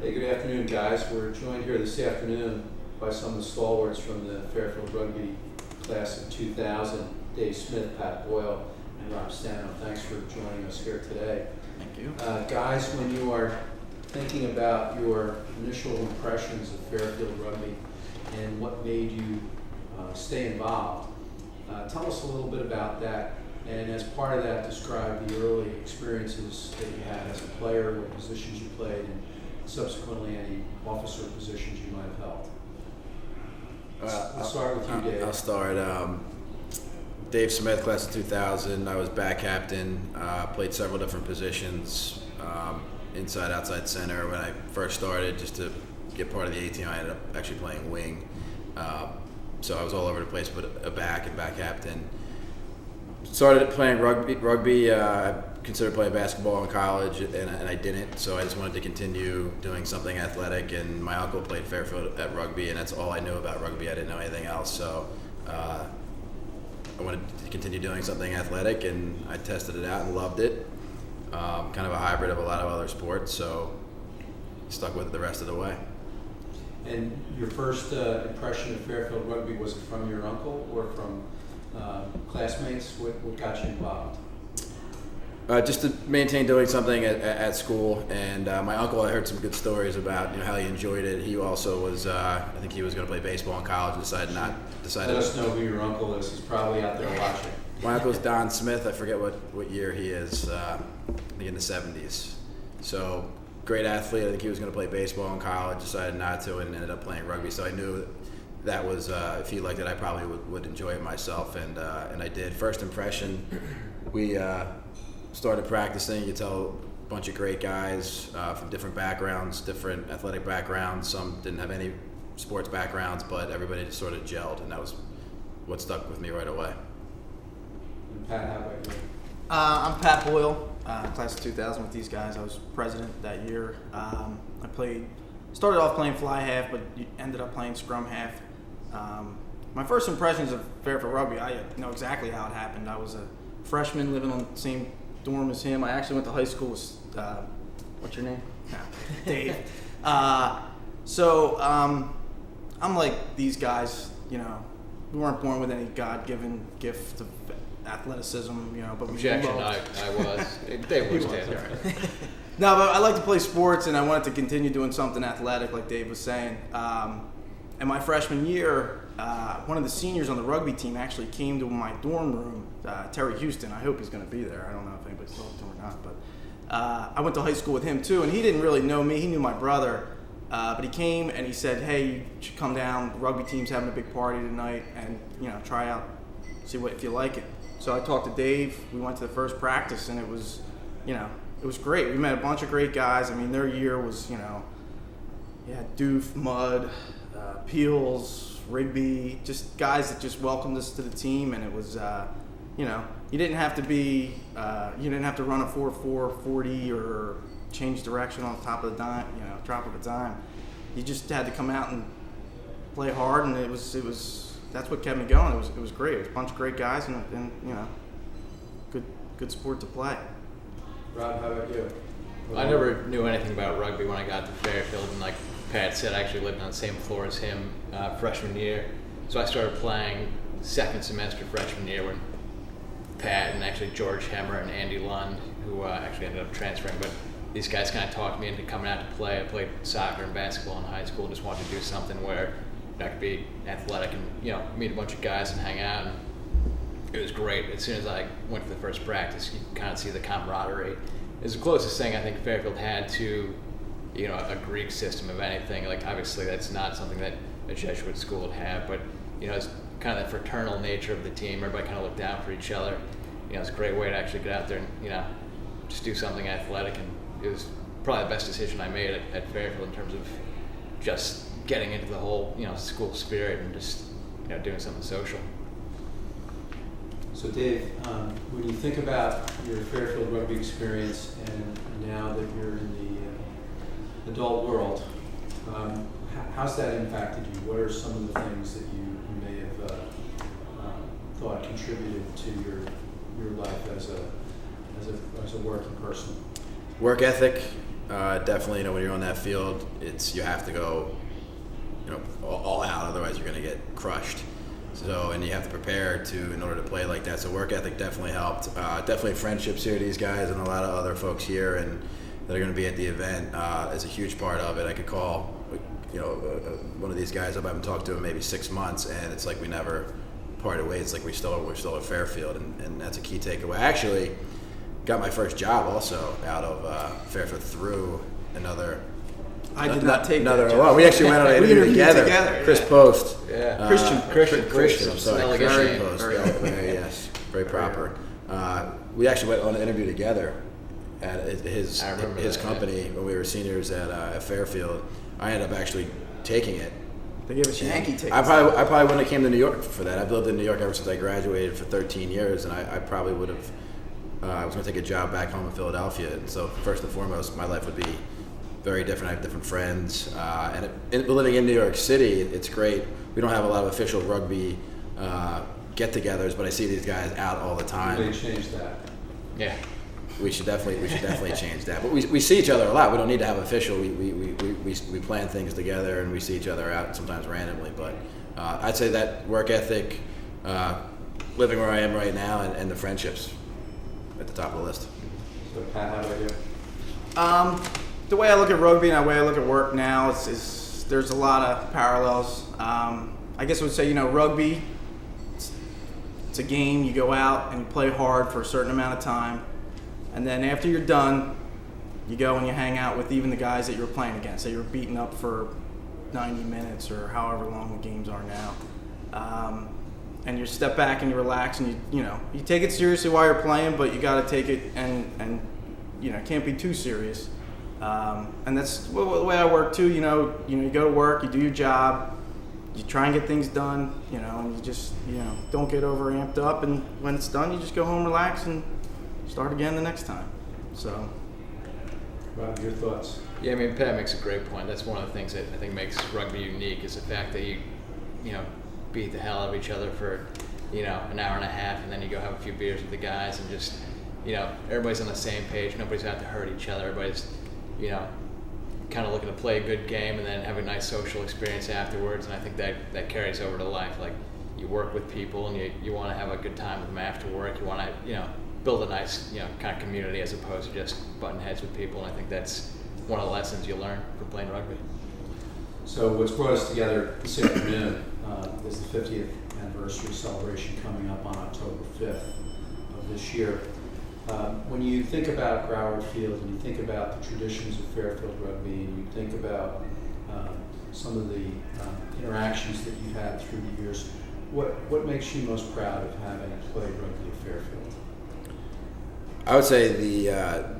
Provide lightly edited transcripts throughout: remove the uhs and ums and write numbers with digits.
Hey, good afternoon, guys. We're joined here this afternoon by some of the stalwarts from the Fairfield Rugby class of 2000, Dave Smith, Pat Boyle, and Rob Stano. Thanks for joining us here today. Thank you. Guys, when you are thinking about your initial impressions of Fairfield Rugby and what made you stay involved, tell us a little bit about that. And as part of that, describe the early experiences that you had as a player, what positions you played, and subsequently any officer positions you might have held. I'll start with you, Dave. I'll start. Dave Smith, class of 2000. I was back captain. Played several different positions, inside, outside, center. When I first started, just to get part of the A team, I ended up actually playing wing. So I was all over the place, but a back and back captain. Started playing rugby. I considered playing basketball in college, and I didn't. So I just wanted to continue doing something athletic. And my uncle played Fairfield at rugby, and that's all I knew about rugby. I didn't know anything else. So I wanted to continue doing something athletic, and I tested it out and loved it. Kind of a hybrid of a lot of other sports. So stuck with it the rest of the way. And your first impression of Fairfield Rugby, was it from your uncle or from classmates? What got you involved? Just to maintain doing something at school, and my uncle, I heard some good stories about how he enjoyed it. He also was, I think he was going to play baseball in college, decided. Let us know who your uncle is. He's probably out there watching. My uncle's Don Smith. I forget what year he is. I think in the 70s. So great athlete. I think he was going to play baseball in college, decided not to, and ended up playing rugby. So I knew that was, if he liked it, I probably would enjoy it myself, and I did. First impression, we started practicing. You tell a bunch of great guys from different backgrounds, different athletic backgrounds. Some didn't have any sports backgrounds, but everybody just sort of gelled, and that was what stuck with me right away. And Pat, how about you? I'm Pat Boyle, class of 2000 with these guys. I was president that year. I started off playing fly half, but ended up playing scrum half. My first impressions of Fairfield Rugby, I know exactly how it happened. I was a freshman living on the same dorm as him. I actually went to high school with, what's your name? No, Dave. So I'm like these guys, we weren't born with any God-given gift of athleticism, but we Objection, I was. Dave was dead. No, but I like to play sports, and I wanted to continue doing something athletic, like Dave was saying. And my freshman year, one of the seniors on the rugby team actually came to my dorm room, Terry Houston. I hope he's going to be there. I don't know if anybody's talked to him or not, but I went to high school with him too, and he didn't really know me. He knew my brother, but he came and he said, "Hey, you should come down. The rugby team's having a big party tonight, and try out, see if you like it." So I talked to Dave. We went to the first practice, and it was great. We met a bunch of great guys. I mean, their year was, Doof, Mudd, Peels, Rigby, just guys that just welcomed us to the team, and it was, you didn't have to be, you didn't have to run a 4.4 40 or change direction on the top of the dime, drop of a dime. You just had to come out and play hard, and it was that's what kept me going. It was great. It was a bunch of great guys, and good sport to play. Rob, how about you? I never knew anything about rugby when I got to Fairfield, and like Pat said, I actually lived on the same floor as him freshman year. So I started playing second semester freshman year when Pat and actually George Hemmer and Andy Lund, who actually ended up transferring, but these guys kind of talked me into coming out to play. I played soccer and basketball in high school and just wanted to do something where I could be athletic and meet a bunch of guys and hang out, and it was great. As soon as I went to the first practice, you kind of see the camaraderie. It was the closest thing I think Fairfield had to a Greek system of anything. Like, obviously that's not something that a Jesuit school would have, but it's kind of the fraternal nature of the team. Everybody kind of looked out for each other. It's a great way to actually get out there and just do something athletic, and it was probably the best decision I made at Fairfield in terms of just getting into the whole school spirit and just doing something social. So Dave, when you think about your Fairfield Rugby experience and now that you're in the adult world, how's that impacted you? What are some of the things that you may have thought contributed to your life as a working person? Work ethic, Definitely, when you're on that field, you have to go, all out. Otherwise, you're going to get crushed. So, and you have to prepare in order to play like that. So, work ethic definitely helped. Definitely friendships here. These guys and a lot of other folks here and that are going to be at the event is a huge part of it. I could call, one of these guys up. I haven't talked to him maybe 6 months, and it's like we never parted ways. It's like we're still at Fairfield, and that's a key takeaway. I actually got my first job also out of Fairfield through another. I did not take another. that job. We actually went on an interview together. Chris yeah. Post. Yeah. Christian. I'm sorry. Christian Post. Very Yes. Very proper. We actually went on an interview together at his company when we were seniors at Fairfield. I ended up actually taking it. They gave us Yankee tickets. I probably wouldn't have came to New York for that. I've lived in New York ever since I graduated for 13 years, and I probably would have. I was going to take a job back home in Philadelphia, and so first and foremost, my life would be very different. I have different friends, living in New York City, it's great. We don't have a lot of official rugby get-togethers, but I see these guys out all the time. They changed that. Yeah. We should definitely change that. But we see each other a lot. We don't need to have official. We plan things together, and we see each other out sometimes randomly. But I'd say that work ethic, living where I am right now, and the friendships at the top of the list. So Pat, how about you? The way I look at rugby and the way I look at work now is there's a lot of parallels. I guess I would say, rugby, it's a game. You go out and you play hard for a certain amount of time. And then after you're done, you go and you hang out with even the guys that you were playing against, that you were beating up for 90 minutes or however long the games are now. And you step back and you relax and you take it seriously while you're playing, but you got to take it and can't be too serious. And that's the way I work too. You go to work, you do your job, you try and get things done, and you just don't get over amped up. And when it's done, you just go home, relax, and start again the next time. So, Rob, your thoughts? Yeah, Pat makes a great point. That's one of the things that I think makes rugby unique is the fact that you beat the hell out of each other for, an hour and a half, and then you go have a few beers with the guys and just, everybody's on the same page. Nobody's out to hurt each other. Everybody's, kind of looking to play a good game and then have a nice social experience afterwards. And I think that carries over to life. Like, you work with people and you want to have a good time with them after work. You want to, build a nice, kind of community as opposed to just butting heads with people. And I think that's one of the lessons you learn from playing rugby. So what's brought us together this afternoon is the 50th anniversary celebration coming up on October 5th of this year. When you think about Broward Field and you think about the traditions of Fairfield Rugby and you think about some of the interactions that you've had through the years, what makes you most proud of having played rugby at Fairfield? I would say the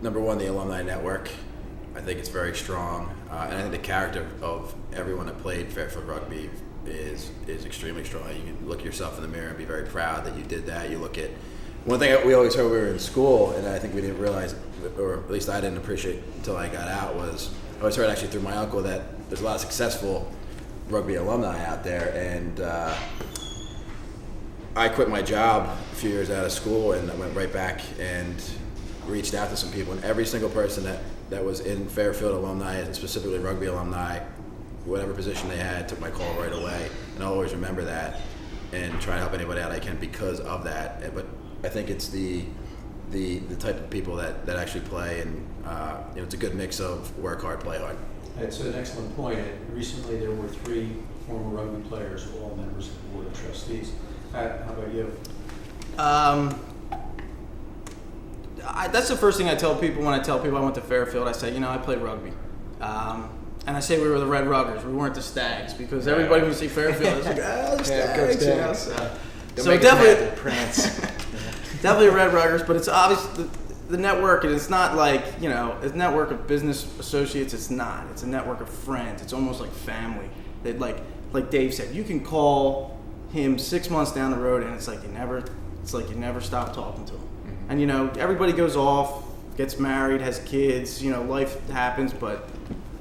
number one, the alumni network. I think it's very strong, and I think the character of everyone that played Fairfield Rugby is extremely strong. You can look yourself in the mirror and be very proud that you did that. You look at one thing that we always heard when we were in school, and I think we didn't realize, or at least I didn't appreciate until I got out, was I always heard actually through my uncle that there's a lot of successful rugby alumni out there, and I quit my job a few years out of school and I went right back and reached out to some people, and every single person that was in Fairfield alumni, and specifically rugby alumni, whatever position they had, took my call right away, and I'll always remember that and try to help anybody out I can because of that. But I think it's the type of people that actually play, and it's a good mix of work hard, play hard. That's an excellent point. Recently there were 3 former rugby players, all members of the Board of Trustees. Pat, how about you? That's the first thing I tell people when I tell people I went to Fairfield. I say, I played rugby. And I say we were the Red Ruggers. We weren't the Stags, because everybody when you see Fairfield is like, the Stags. So definitely, definitely Red Ruggers, but it's obvious the network, and it's not like, it's a network of business associates. It's not. It's a network of friends. It's almost like family. That like Dave said, you can call him 6 months down the road, and it's like you never stop talking to him. And everybody goes off, gets married, has kids. Life happens, but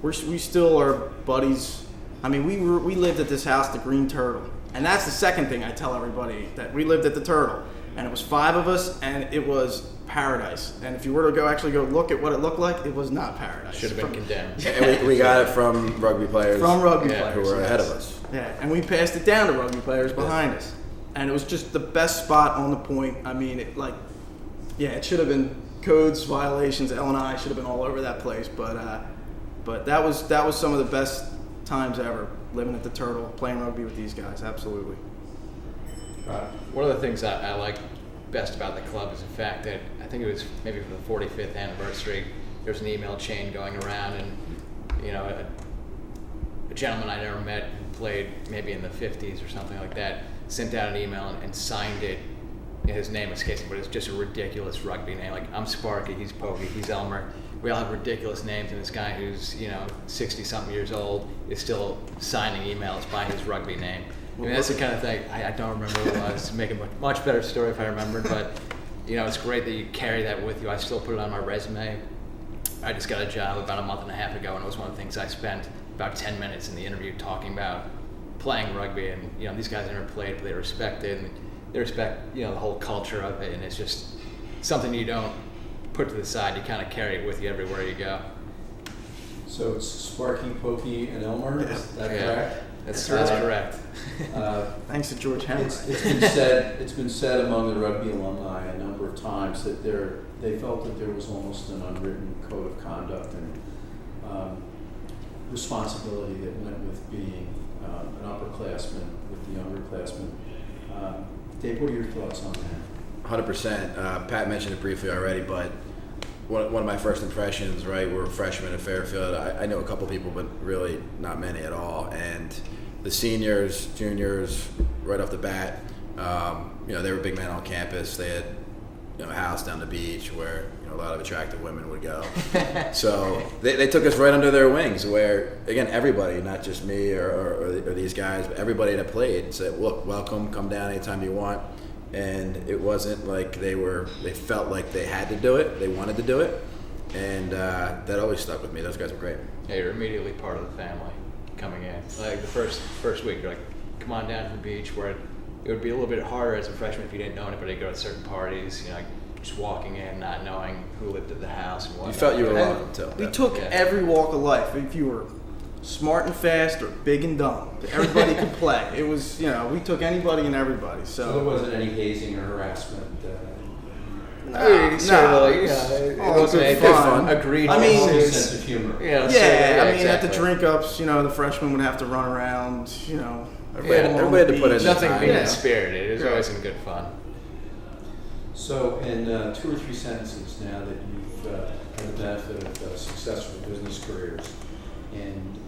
we still are buddies. I mean, we lived at this house, the Green Turtle, and that's the second thing I tell everybody, that we lived at the Turtle, and it was 5 of us, and it was paradise. And if you were to actually go look at what it looked like, it was not paradise. Should have been condemned. And we got it from rugby players. From rugby Yeah. players. who were yes. ahead of us. Yeah, and we passed it down to rugby players behind us. And it was just the best spot on the point. I mean, it should have been codes, violations, L&I should have been all over that place. But that was some of the best times ever, living at the Turtle, playing rugby with these guys, absolutely. One of the things I like best about the club is the fact that I think it was maybe for the 45th anniversary, there's an email chain going around, and a gentleman I never met who played maybe in the 50s or something like that sent out an email and signed it. His name escapes me, but it's just a ridiculous rugby name. Like, I'm Sparky, he's Poky, he's Elmer. We all have ridiculous names, and this guy who's 60-something years old is still signing emails by his rugby name. I mean, that's the kind of thing, I don't remember what it was. Make a much better story if I remembered, but it's great that you carry that with you. I still put it on my resume. I just got a job about a month and a half ago, and it was one of the things I spent about 10 minutes in the interview talking about playing rugby. And these guys never played, but they respect it, and they respect the whole culture of it, and it's just something you don't put to the side. You kind of carry it with you everywhere you go. So it's Sparky, Poky, and Elmer, is that correct? That's correct. Thanks to George Henry. It's been said among the rugby alumni a number of times that they felt that there was almost an unwritten code of conduct and responsibility that went with being an upperclassman with the underclassmen. Dave, what are your thoughts on that? 100%. Pat mentioned it briefly already, but one of my first impressions, right, we're freshmen at Fairfield. I know a couple people, but really not many at all. And the seniors, juniors, right off the bat, they were big men on campus. They had a house down the beach where a lot of attractive women would go. So they took us right under their wings, where, again, everybody, not just me or these guys, but everybody that played said, look, welcome, come down anytime you want. And it wasn't like they felt like they had to do it. They wanted to do it. And that always stuck with me. Those guys were great. Yeah, you're immediately part of the family coming in. Like the first week, you're like, come on down to the beach, where it would be a little bit harder as a freshman if you didn't know anybody to go to certain parties, like just walking in, not knowing who lived at the house and whatnot. You felt you were welcome to. We took every walk of life. If you were smart and fast or big and dumb, everybody could play. It was, we took anybody and everybody. So there wasn't any hazing or harassment. It wasn't anything fun. Agreed. I mean, Sense of humor. At the drink ups, the freshmen would have to run around, everybody had to put in nothing time. being spirited. It was always some good fun. So, in 2 or 3 sentences, now that you've had the benefit of successful business careers, and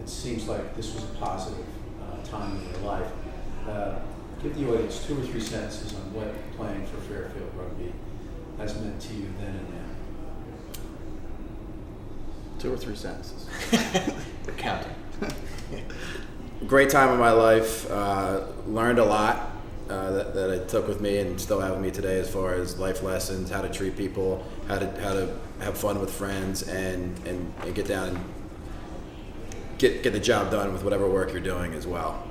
it seems like this was a positive time in your life, give the audience 2 or 3 sentences on what playing for Fairfield Rugby has meant to you then and now. 2 or 3 sentences. We're counting. Great time of my life. Learned a lot that I took with me and still have with me today, as far as life lessons, how to treat people, how to have fun with friends, and get down and get the job done with whatever work you're doing as well.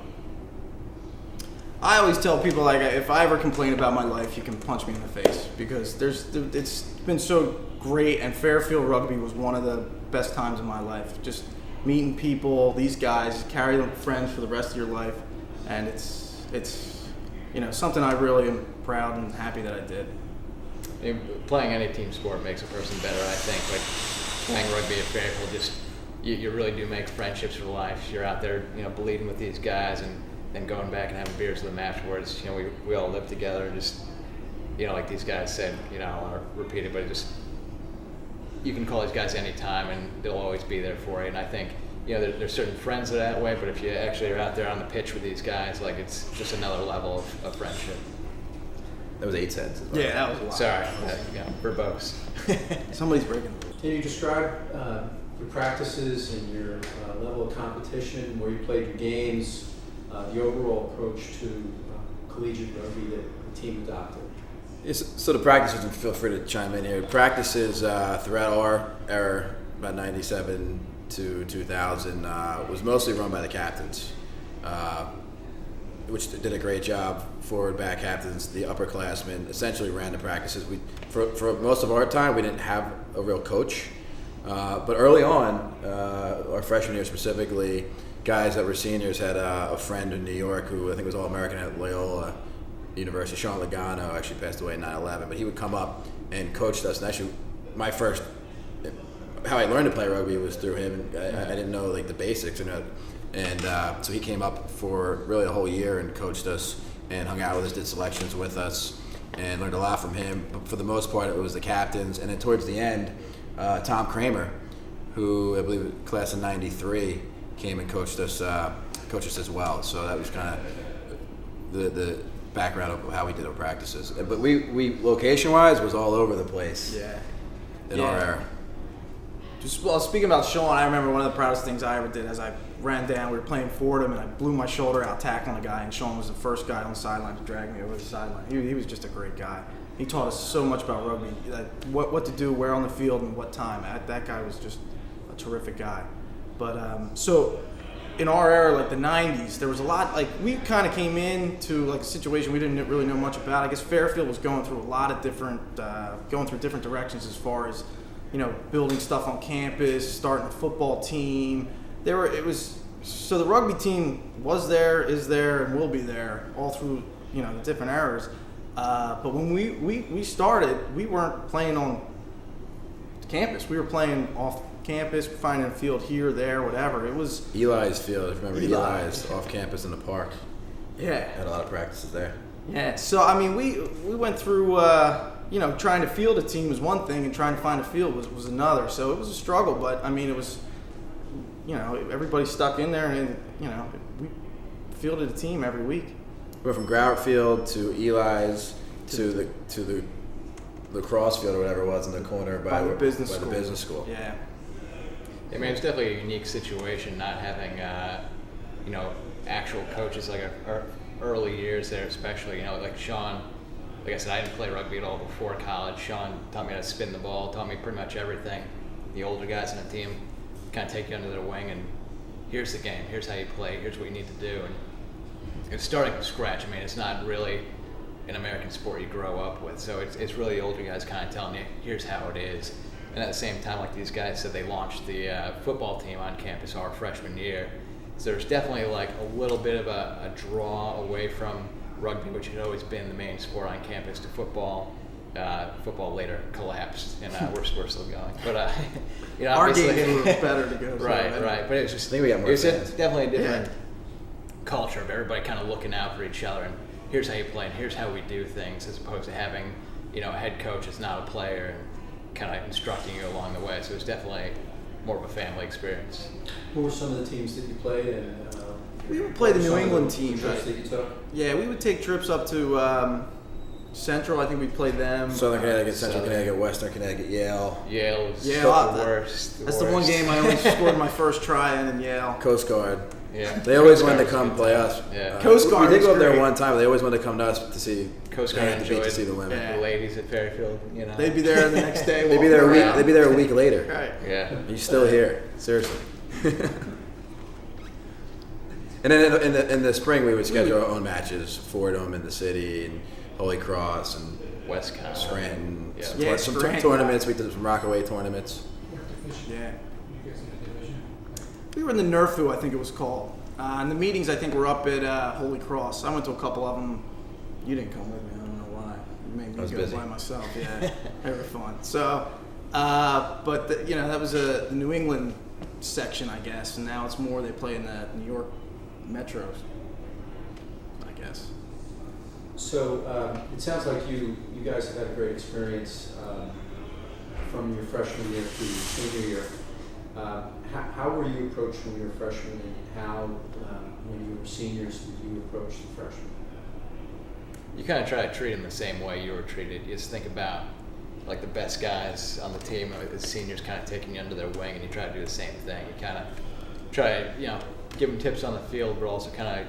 I always tell people, if I ever complain about my life, you can punch me in the face, because it's been so great, and Fairfield Rugby was one of the best times of my life. Just meeting people, these guys, carry them friends for the rest of your life, and it's something I really am proud and happy that I did. Playing any team sport makes a person better, I think. Like playing rugby at Fairfield, just you really do make friendships for life. You're out there, bleeding with these guys, and then going back and having beers with them afterwards. We all live together, and just like these guys said, I'll repeat it, but just you can call these guys anytime, and they'll always be there for you. And I think there's certain friends that are that way, but if you actually are out there on the pitch with these guys, it's just another level of friendship. That was 8 sentences. Yeah, that was a lot. Sorry, verbose. Somebody's breaking the rules. Can you describe your practices and your level of competition, where you played your games, the overall approach to collegiate rugby that the team adopted? Yes, so the practices, and feel free to chime in here. Practices throughout our era, about 97 to 2000, was mostly run by the captains, which did a great job forward, back captains, the upperclassmen essentially ran the practices. For most of our time, we didn't have a real coach. But early on, our freshman year specifically, guys that were seniors had a friend in New York who I think was All-American at Loyola University, Sean Lagano, actually passed away in 9/11, but he would come up and coached us. And actually, how I learned to play rugby was through him. I didn't know like the basics, and so he came up for really a whole year and coached us and hung out with us, did selections with us, and learned a lot from him. But for the most part, it was the captains, and then towards the end, Tom Kramer, who I believe class of '93, came and coached us as well. So that was kind of the background of how we did our practices. But we location-wise was all over the place. Yeah. In our era. Well, speaking about Sean, I remember one of the proudest things I ever did as I ran down. We were playing Fordham, and I blew my shoulder out tackling a guy, and Sean was the first guy on the sideline to drag me over the sideline. He was just a great guy. He taught us so much about rugby, what to do, where on the field, and what time. That guy was just a terrific guy. But so in our era, like the 90s, there was a lot, like we kind of came into like a situation we didn't really know much about. I guess Fairfield was going through a lot of different directions as far as, building stuff on campus, starting a football team. So the rugby team was there, is there, and will be there all through, the different eras. But when we started, we weren't playing on campus. We were playing off campus, finding a field here, there, whatever. It was Eli's field. If you remember Eli's off campus in the park. Yeah. Had a lot of practices there. Yeah. So I mean, we went through. Trying to field a team was one thing, and trying to find a field was another. So it was a struggle, but I mean, it was, everybody stuck in there, and we fielded a team every week. We went from Growart Field to Eli's to the lacrosse field or whatever it was in the corner by the business school. Yeah. I mean, it's definitely a unique situation not having, actual coaches like our early years there, especially, like Sean. Like I said, I didn't play rugby at all before college. Sean taught me how to spin the ball, taught me pretty much everything. The older guys on the team kind of take you under their wing and here's the game, here's how you play, here's what you need to do. And it's starting from scratch. I mean, it's not really an American sport you grow up with. So it's really the older guys kind of telling you, here's how it is. And at the same time, like these guys said, they launched the football team on campus our freshman year. So there's definitely like a little bit of a draw away from rugby, which had always been the main sport on campus, to football. Football later collapsed, and we're still going. But our game was better to go. Right. But it was just, I think we got more it was fans. definitely a different culture of everybody kind of looking out for each other, and here's how you play, and here's how we do things, as opposed to having a head coach that's not a player and kind of instructing you along the way. So it's definitely more of a family experience. Who were some of the teams that you played in? We would play the New England teams. Trips that you took? Yeah, we would take trips up to Central. I think we played them. Southern Connecticut, Central Connecticut, Western Connecticut, Yale. Yale's the worst. That's the one game I only scored my first try in Yale. Coast Guard. Yeah. They always wanted to come play us. Yeah. Coast Guard We did go up was there great. one time, but they always wanted to come to us to see Coast Guard enjoyed to see the women. Yeah. the ladies at Fairfield. They'd be there the next day. They'd be there a walking week. around. They'd be there a week later. Right. Yeah. You're still here, seriously. And then in the spring, we would schedule our own matches: Fordham in the city, and Holy Cross, and Westcott. Scranton. Yeah. Some Scranton. tournaments. We did some Rockaway tournaments. Yeah. We were in the NERFU, I think it was called. And the meetings, I think, were up at Holy Cross. I went to a couple of them. You didn't come with me. I don't know why. You made I me was go busy. by myself. Yeah, they were fun. So, but that was the New England section, I guess. And now it's more they play in the New York Metros, I guess. So it sounds like you guys have had a great experience from your freshman year to your senior year. How were you approached when you were freshmen, and how, when you were seniors, did you approach the freshmen? You kind of try to treat them the same way you were treated. You just think about like the best guys on the team, the seniors kind of taking you under their wing, and you try to do the same thing. You kind of try to, give them tips on the field, but also kind of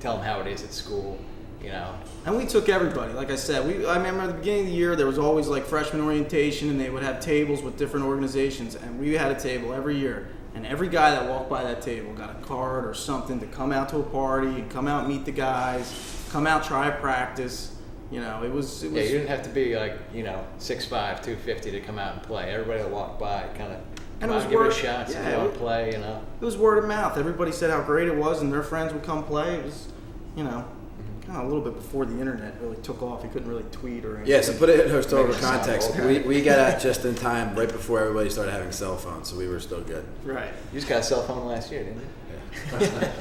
tell them how it is at school. you know. And we took everybody. Like I said, I remember at the beginning of the year, there was always like freshman orientation, and they would have tables with different organizations. And we had a table every year. And every guy that walked by that table got a card or something to come out to a party and come out meet the guys, come out try practice. You know, it was. Yeah, you didn't have to be like, you know, 6'5", 250 to come out and play. Everybody that walked by kind of come out and give it a shot, see if they want to play, you know. It was word of mouth. Everybody said how great it was, and their friends would come play. It was, you know, kind of a little bit before the internet really took off. You couldn't really tweet or anything. Yeah, so put it in historical context. We got out just in time, right before everybody started having cell phones, so we were still good. Right. You just got a cell phone last year, didn't you? Yeah.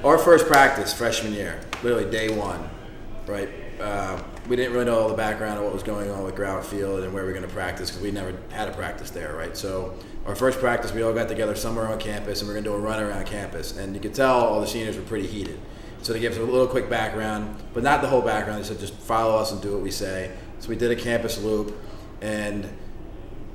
Our first practice, freshman year, literally day one, right? We didn't really know all the background of what was going on with Grout Field and where we were going to practice because we never had a practice there, right? So our first practice, we all got together somewhere on campus and we were going to do a run around campus. And you could tell all the seniors were pretty heated. So they gave us a little quick background, but not the whole background. They said just follow us and do what we say. So we did a campus loop, and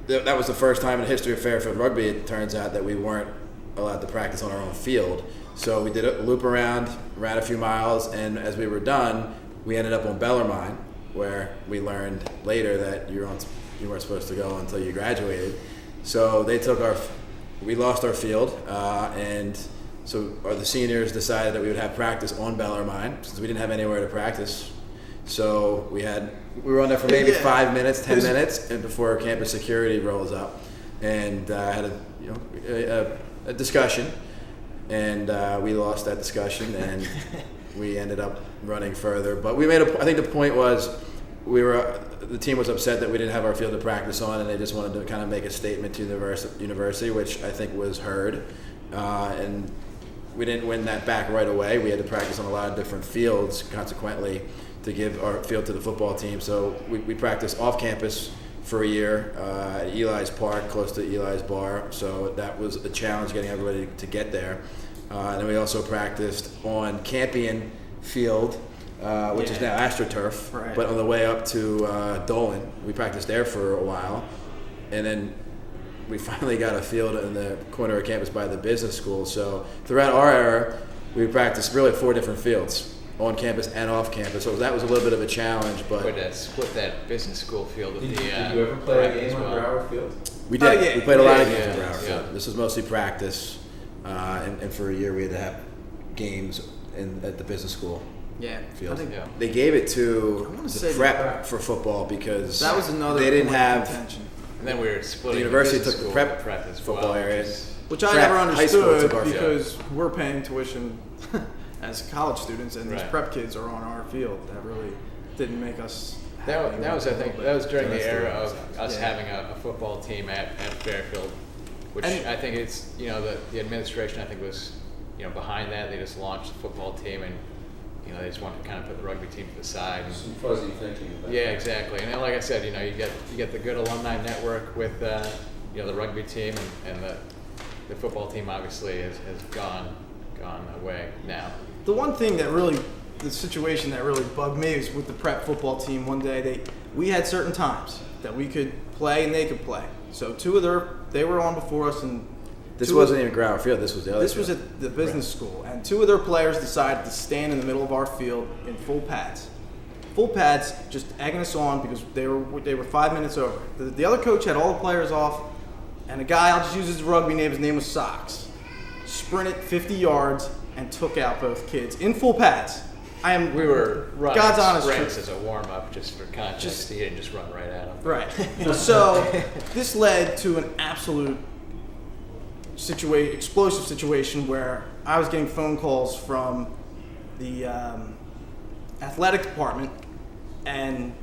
that was the first time in the history of Fairfield Rugby, it turns out, that we weren't allowed to practice on our own field. So we did a loop around, ran a few miles, and as we were done, we ended up on Bellarmine, where we learned later that you weren't supposed to go until you graduated. So we lost our field, and so the seniors decided that we would have practice on Bellarmine since we didn't have anywhere to practice. So we were on there for maybe 5 minutes, 10 minutes, and before campus security rolls up, and had a discussion, and we lost that discussion, and we ended up running further. But we I think the point was the team was upset that we didn't have our field to practice on, and they just wanted to kind of make a statement to the university, which I think was heard, and we didn't win that back right away. We had to practice on a lot of different fields, consequently, to give our field to the football team. So we practiced off campus for a year at Eli's Park, close to Eli's Bar. So that was a challenge getting everybody to get there. And then we also practiced on Campion Field, which is now AstroTurf. Right. But on the way up to Dolan, we practiced there for a while. And then we finally got a field in the corner of campus by the business school. So throughout our era, we practiced really 4 different fields, on campus and off campus. So that was a little bit of a challenge. But we split that business school field with Did the. you ever play a game on well. Broward Field? we did. Yeah. We played a lot of Yeah, games yeah, in Broward yeah. Field. This was mostly practice, and for a year we had to have games at the business school Yeah. field. I think Yeah. They gave it to wanna say the the prep for football because that was another they didn't point of have contention. And then we were splitting. the university business took the school prep as football well, areas. Which I Prep, never high school understood took our field. because we're paying tuition as college students, and these Right. prep kids are on our field. That really didn't make us happy. That was, I think, that was during Yeah, the that's era the- of us yeah. having a football team at Fairfield, which And- I think it's, you know, the administration, I think, was, you know, behind that. They just launched the football team, and, you know, they just wanted to kind of put the rugby team to the side. And, Some fuzzy thinking about yeah, that. exactly. And then, like I said, you know, you get the good alumni network with, you know, the rugby team, and the football team obviously has gone away now. The one thing the situation that really bugged me was with the prep football team. One day we had certain times that we could play and they could play. So they were on before us, and This two wasn't even Ground Field. This was the other. This was field. at the business school, and 2 of their players decided to stand in the middle of our field in full pads. Full pads, just egging us on because they were 5 minutes over. The other coach had all the players off, and a guy, I'll just use his rugby name, his name was Socks, sprinted 50 yards and took out both kids in full pads. We were running God's honest sprints truth. as a warm-up, just for context. He didn't just run right at him. Right. So this led to an absolute explosive situation where I was getting phone calls from the athletic department and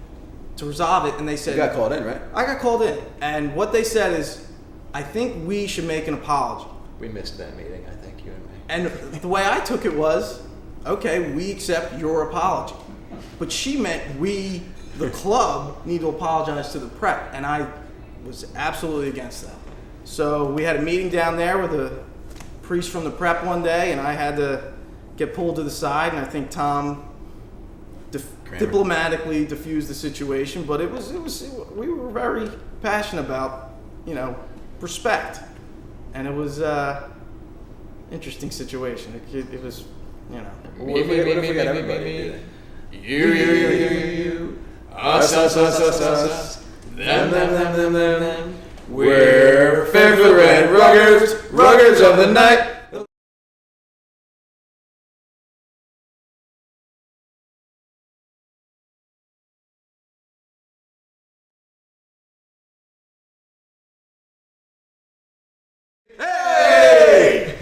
to resolve it, and they said You got called in, right? I got called in, and what they said is, I think we should make an apology. We missed that meeting, I think, you and me. And the way I took it was, okay, we accept your apology. But she meant we, the club, need to apologize to the prep, and I was absolutely against that. So we had a meeting down there with a priest from the prep one day, and I had to get pulled to the side, and I think Tom diplomatically diffused the situation, but we were very passionate about, you know, respect, and it was interesting situation. It was you know. What if we got everybody to do that? You, us, them. We're Fairfield Red Ruggers of the night. Hey!